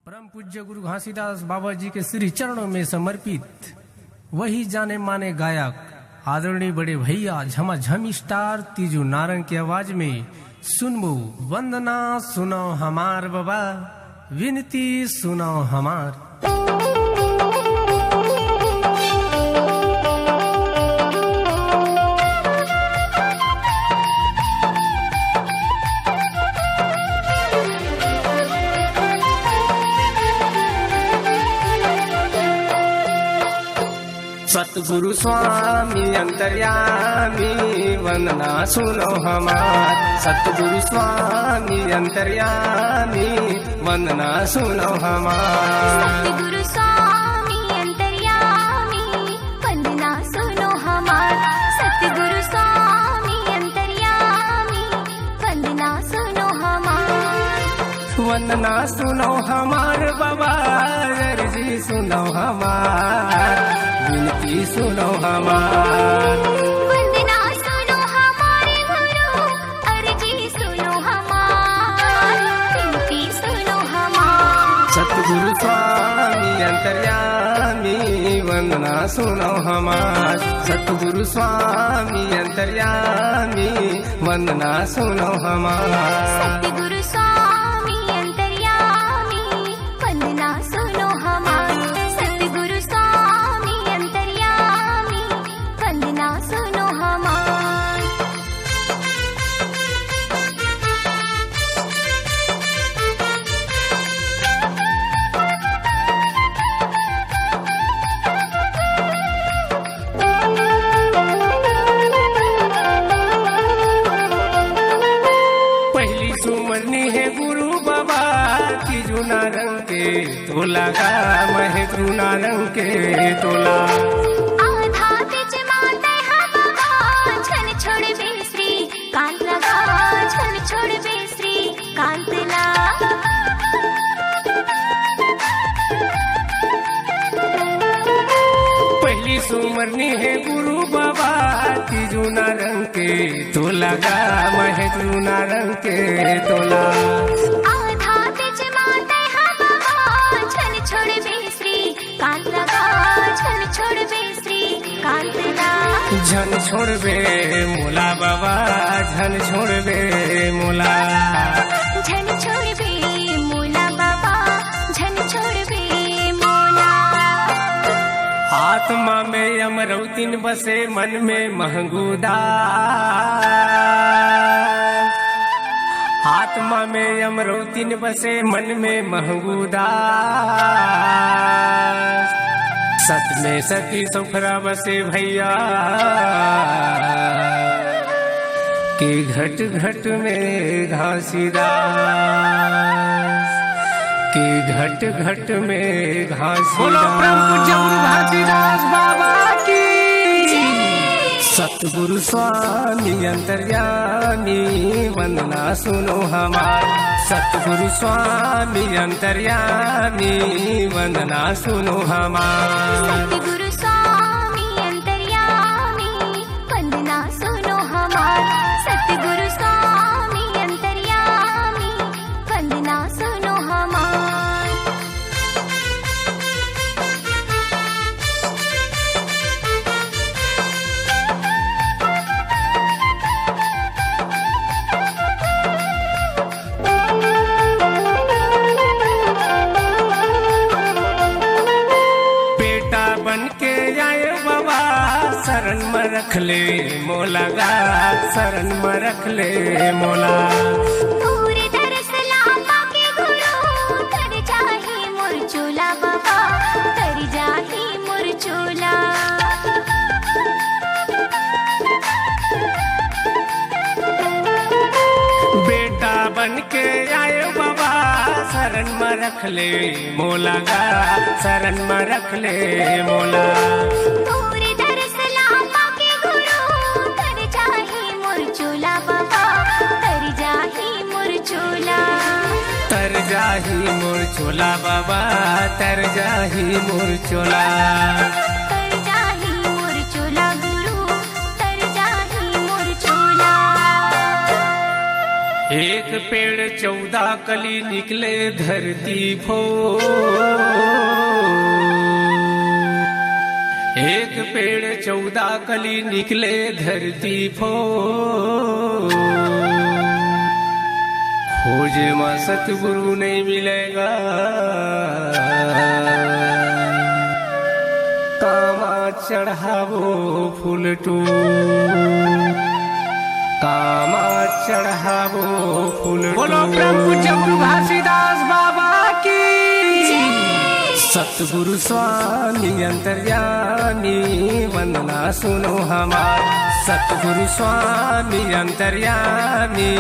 परम पूज्य गुरु घासीदास बाबा जी के श्री चरणों में समर्पित वही जाने माने गायक आदरणीय बड़े भैया झमाझम स्टार तीजू नारंग की आवाज में सुनबो वंदना सुनो हमार बाबा विनती सुनो हमार। सतगुरु स्वामी अंतर्यामी वंदना सुनो हमार। सतगुरु स्वामी अंतर्यामी वंदना सुनो हमार। सतगुरु स्वामी अंतर्यामी वंदना सुनो हमार। सतगुरु स्वामी अंतर्यामी वंदना सुनो हमार। वंदना सुनो हमार बाबा अर्जी सुनो हमार विनती सुनो हमार। वंदना सुनो हमारे गुरु अर्जी सुनो हमार विनती सुनो हमार। सतगुरु स्वामी अंतर्यामी वंदना सुनो हमार। सतगुरु स्वामी अंतर्यामी वंदना सुनो हमार। सतगुरु स्वामी अंतर्यामी वंदना सुनो हमार। सतगुरु स्वामी अंतर्यामी वंदना सुनो हमार। पहली सुमरनी है गुरु बाबा की जुना रंग के तोला गा महे जुना रंग के तोला। आधा तिज माते हम बाबा छन छोड़ बेसरी कांत लगा छन छोड़ बेसरी कांत ला। पहली सुमरनी है गुरु बाबा की जुना रंग के तोला गा महे जुना रंग के तोला। आधा तिज माते हम बाबा छन छोड़ बेसरी कांत लगा छन छोड़ बेसरी कांत ला। झन छोड़ बे मोला बाबा झन छोड़ बे मोला। झन छोड़ बे मोला बाबा झन छोड़ बे मोला। आत्मा में अमरौतीन बसे मन में महंगूदा। आत्मा में अमरौतीन बसे मन में महंगूदा। सत में सती सुखरा बसे भैया के घट घट में घासीदास के घट घट में घासीदास बाबा की। सतगुरु स्वामी अंतर्यामी वंदना सुनो हमार। सतगुरु स्वामी अंतर्यामी वंदना सुनो हमार। सतगुरु स्वामी अंतर्यामी वंदना सुनो हमार। सतगुरु स्वामी अंतर्यामी वंदना सुनो हमार। बेटा बन के आए बाबा शरण में रख ले मोला गा शरण में रख ले मोला। दूर दरस लापा के गुरु कर जाही मुरचोला बाबा कर जाही मुरचोला। बेटा बन के आए बाबा शरण में रख ले मोला गा शरण में रख ले मोला। दूर दरस लापा के गुरु कर जाही मुरचोला बाबा कर जाही मुरचोला। तर जाही मुरचोला बाबा तर जाही मुरचोला। कर जाही मुरचोला गुरु कर जाही मुरचोला। एक पेड़ 14 कली निकले धरती फो, एक पेड़ 14 कली निकले धरती फो, खोजे मां सतगुरु नहीं मिलेगा, कामा चढ़ावो फूल टू, कामा चढ़ावो फूल टू। बोलो ब्रह्म पूज्य गुरु घासीदास बाबा की। सतगुरु स्वामी अंतर्यामी वंदना सुनो हमार, सतगुरु स्वामी अंतर्यामी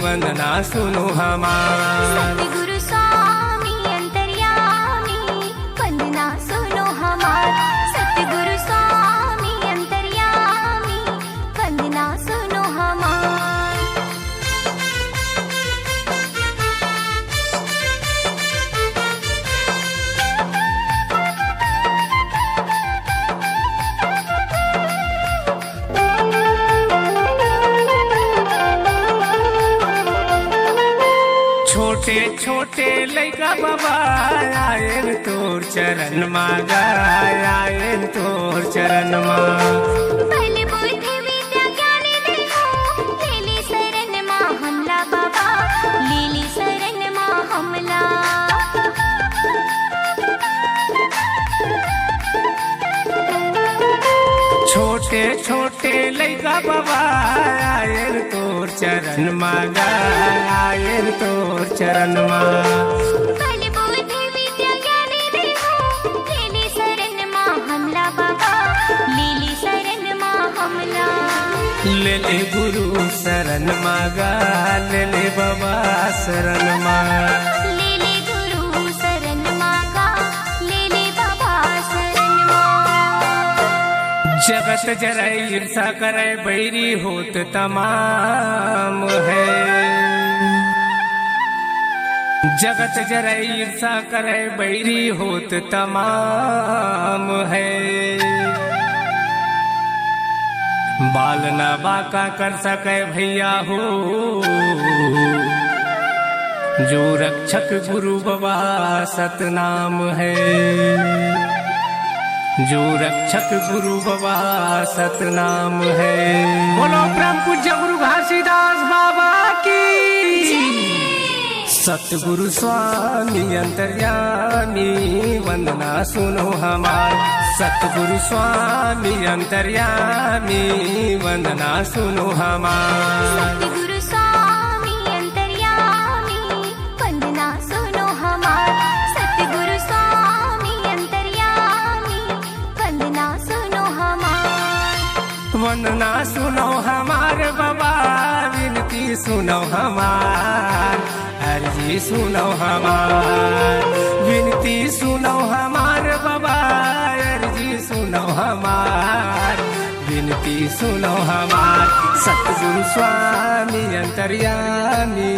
वंदना सुनो हमार। सतगुरु स्वामी अंतर्यामी वंदना सुनो हमार, सतगुरु स्वामी अंतर्यामी वंदना सुनो हमार। छोटे छोटे लैका बाबा आयन तोर चरण मागा, आयन तोर चरण माँ। पहले बुद्धि विद्या ज्ञानी देखो, लेली शरण माँ हमला बाबा, लेली शरण माँ हमला। छोटे छोटे लैका बाबा आयन तोर चरण मागा, आयन तोर चरण माँ। पहले बुद्धि विद्या ज्ञानी देखो, लेली शरण माँ हमला बाबा, लेली शरण माँ हमला। ले ले गुरु शरण मागा, ले ले बाबा शरण माँ। लेली गुरु शरण मागा, लेली बाबा शरण माँ। जगत जरै ईर्षा करे बैरी होत तमाम है, जगत जरै ईर्षा करे बैरी होत तमाम है। बाल न बाका कर सके भैया हो, जो रक्षक गुरु बाबा सतनाम है, जो रक्षक गुरु बाबा सतनाम है। बोलो ब्रह्म पूज्य गुरु घासीदास बाबा की। सतगुरु स्वामी अंतर्यामी वंदना सुनो हमार, सतगुरु स्वामी अंतर्यामी वंदना सुनो हमार। सतगुरु स्वामी अंतर्यामी वंदना सुनो हमार, सतगुरु स्वामी अंतर्यामी वंदना सुनो हमार। वंदना सुनो हमार बाबा, विनती सुनो हमार, अर्जी सुनो हमार, विनती सुनो हमार बाबा, अर्जी सुनो हमार, विनती सुनो हमार। सतगुरु स्वामी अंतर्यामी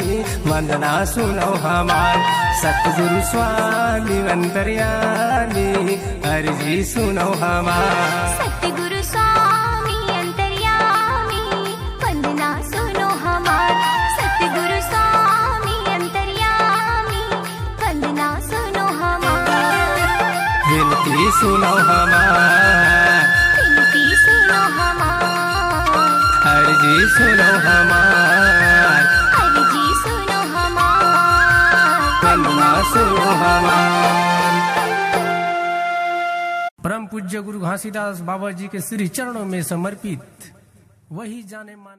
वंदना सुनो हमार, सतगुरु स्वामी अंतर्यामी अर्जी सुनो हमार। सतगुरु स्वामी अंतर्यामी वंदना सुनो हमार, सतगुरु स्वामी अंतर्यामी वंदना सुनो हमार। विनती सुनो हमार, विनती सुनो हमार, अर्जी सुनो हमार, अर्जी सुनो हमार, वंदना सुनो हमार। परम पूज्य गुरु घासीदास बाबा जी के श्री चरणों में समर्पित वही जाने माने